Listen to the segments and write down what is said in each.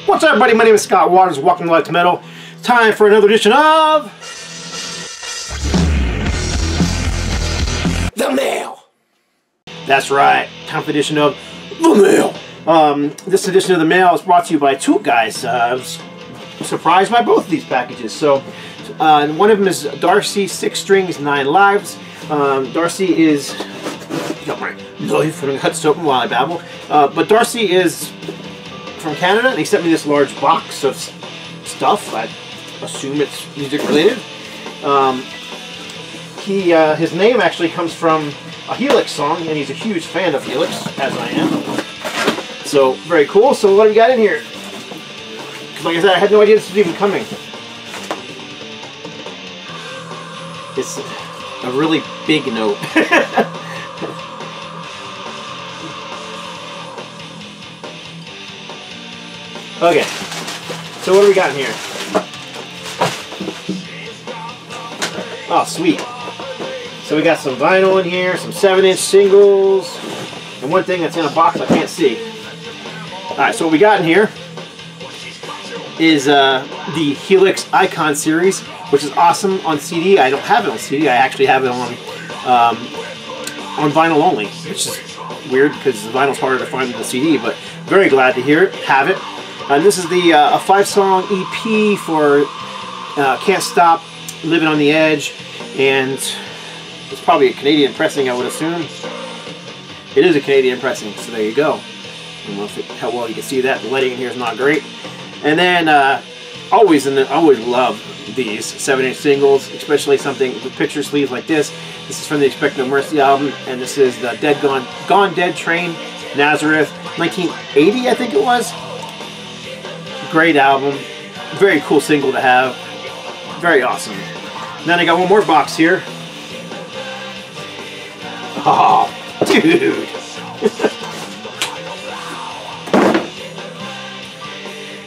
What's up, everybody? My name is Scott Waters. Welcome to Life to Metal. Time for another edition of The Mail. That's right. Time for the edition of The Mail. This edition of The Mail is brought to you by two guys. I was surprised by both of these packages. So, one of them is Darcy, 6 strings, 9 lives. Darcy is... Got my knife and cuts open while I babble. But Darcy is from Canada, and he sent me this large box of stuff. I assume it's music related. His name actually comes from a Helix song, and he's a huge fan of Helix, as I am. So, very cool. So what do we got in here? Because like I said, I had no idea this was even coming. It's a really big note. Okay, so what do we got in here? Oh, sweet. So we got some vinyl in here, some 7-inch singles, and one thing that's in a box I can't see. Alright, so what we got in here is the Helix Icon series, which is awesome on CD. I don't have it on CD, I actually have it on vinyl only, which is weird because the vinyl's harder to find than the CD, but very glad to have it. And this is the a 5-song EP for Can't Stop, Living on the Edge, and it's probably a Canadian pressing, I would assume. It is a Canadian pressing, so there you go. I don't know how well you can see that. The lighting in here is not great. And then always love these 7-inch singles, especially something with picture sleeves like this. This is from the Expect No Mercy album, and this is the Gone Dead Train, Nazareth, 1980, I think it was. Great album, very cool single to have, very awesome. And then I got one more box here. Oh, dude.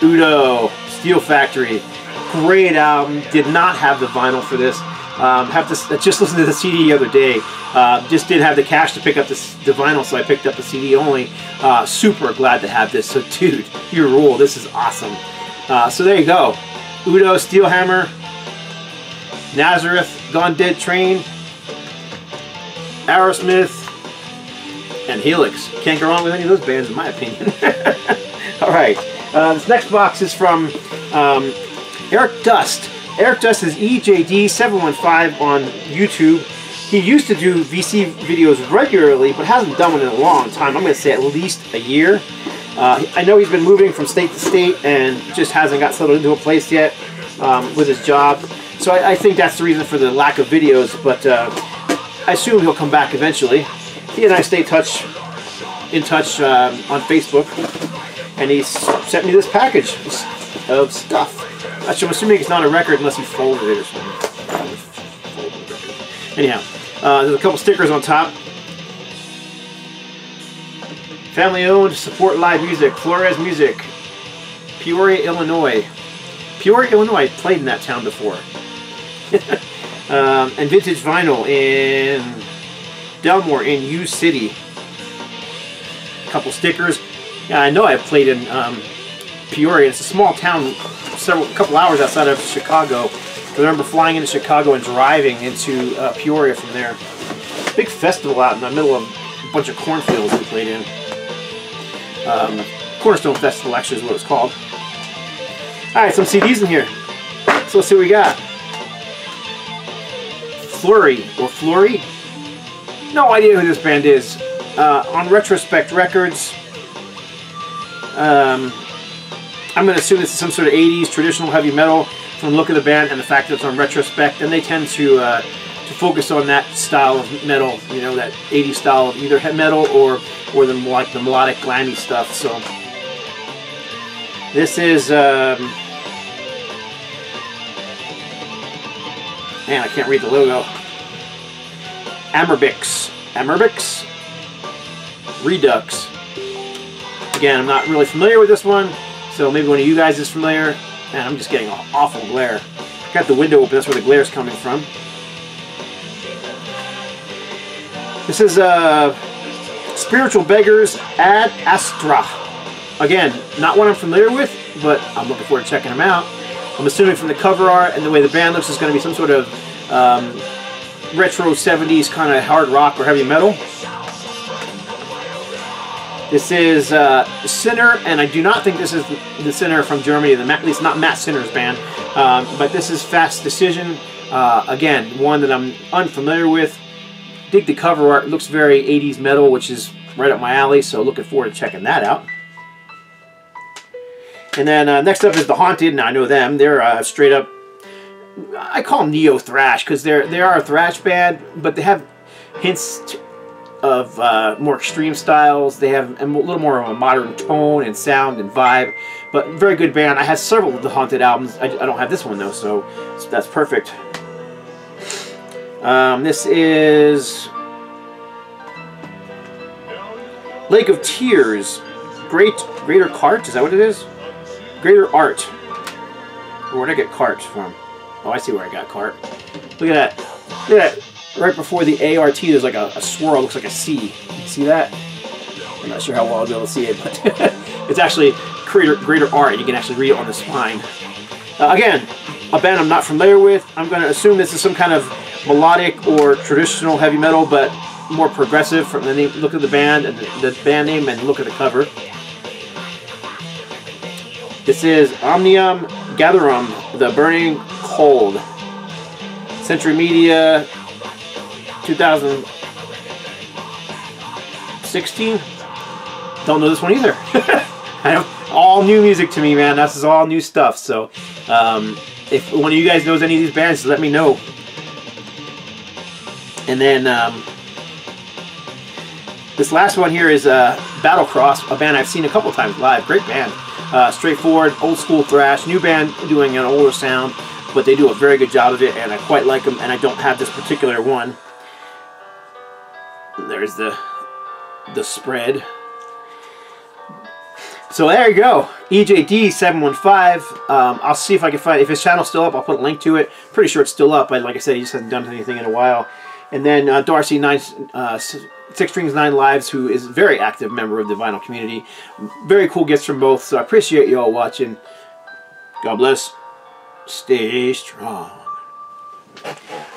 U.D.O, Steel Factory, great album. Did not have the vinyl for this. Just listened to the CD the other day. Just didn't have the cash to pick up the vinyl, so I picked up the CD only. Super glad to have this. So, dude, you rule. This is awesome. So there you go. U.D.O, Steel Hammer, Nazareth, Gone Dead Train, Aerosmith, and Helix. Can't go wrong with any of those bands, in my opinion. All right. This next box is from Eric Dust. Eric Dust is EJD715 on YouTube. He used to do VC videos regularly, but hasn't done one in a long time. I'm going to say at least a year. I know he's been moving from state to state and just hasn't got settled into a place yet with his job. So I think that's the reason for the lack of videos, but I assume he'll come back eventually. He and I stay in touch on Facebook, and he sent me this package of stuff. Actually, I'm assuming it's not a record unless he folded it or something. Anyhow, there's a couple stickers on top. Family owned, support live music, Flores Music, Peoria, Illinois. Peoria, Illinois, I played in that town before. And vintage vinyl in Delmore in U City. A couple stickers. Yeah, I know I've played in Peoria. It's a small town, a couple hours outside of Chicago. I remember flying into Chicago and driving into Peoria from there. Big festival out in the middle of a bunch of cornfields we played in. Cornerstone Festival actually is what it's called. Alright, some CDs in here. So let's see what we got. Flurry, or Flurry? No idea who this band is. On Retrospect Records. I'm going to assume this is some sort of 80s traditional heavy metal from the look of the band and the fact that it's on Retrospect, and they tend to focus on that style of metal, you know, that 80s style of either heavy metal or the melodic glammy stuff. So this is man, I can't read the logo. Amerbix Redux. Again, I'm not really familiar with this one, so maybe one of you guys is familiar. Man, I'm just getting an awful glare. Got the window open, that's where the glare is coming from. This is Spiritual Beggars Ad Astra Again, not one I'm familiar with, but I'm looking forward to checking them out. I'm assuming from the cover art and the way the band looks, is going to be some sort of retro 70s kind of hard rock or heavy metal. This is Sinner, and I do not think this is the Sinner from Germany, at least not Matt Sinner's band, but this is Fast Decision. Again, one that I'm unfamiliar with. Dig the cover art. It looks very 80s metal, which is right up my alley, so looking forward to checking that out. And then next up is The Haunted. Now I know them. They're straight up, I call them neo thrash because they are a thrash band, but they have hints of more extreme styles. They have a little more of a modern tone and sound and vibe, but very good band. I have several of the Haunted albums. I don't have this one though, so that's perfect. This is Lake of Tears. Greater Cart? Is that what it is? Greater Art. Where did I get Cart from? Oh, I see where I got Cart. Look at that. Look at that. Right before the ART, there's like a swirl. It looks like a C. You see that? I'm not sure how well I'll be able to see it, but it's actually Greater Art. You can actually read it on the spine. Again, a band I'm not familiar with. I'm going to assume this is some kind of melodic or traditional heavy metal, but more progressive from the name, look at the band and the band name and look at the cover. This is Omnium Gatherum, The Burning Cold. Century Media, 2016. Don't know this one either. I have all new music to me, man. This is all new stuff. So if one of you guys knows any of these bands, let me know. And then this last one here is Battlecross, a band I've seen a couple times live. Great band. Straightforward, old school thrash. New band doing an older sound, but they do a very good job of it, and I quite like them, and I don't have this particular one. There's the spread. So there you go, EJD715. I'll see if I can find, if his channel's still up, I'll put a link to it. Pretty sure it's still up, but like I said, he just hasn't done anything in a while. And then Darcy, 6 Strings 9 Lives, who is a very active member of the vinyl community. Very cool gifts from both, so I appreciate you all watching. God bless. Stay strong.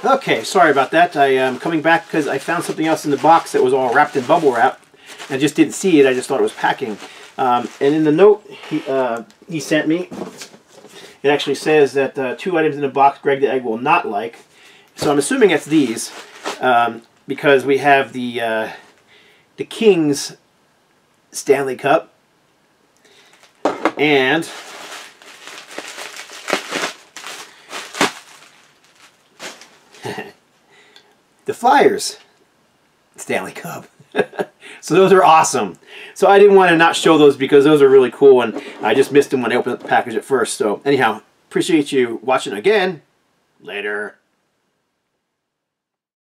Okay, sorry about that. I am coming back because I found something else in the box that was all wrapped in bubble wrap. I just didn't see it. I just thought it was packing. And in the note he sent me, it actually says that 2 items in the box Greg the Egg will not like. So I'm assuming it's these, because we have the King's Stanley Cup and the Flyers Stanley Cup. So those are awesome. So I didn't want to not show those because those are really cool, and I just missed them when I opened up the package at first. So anyhow, appreciate you watching again. Later.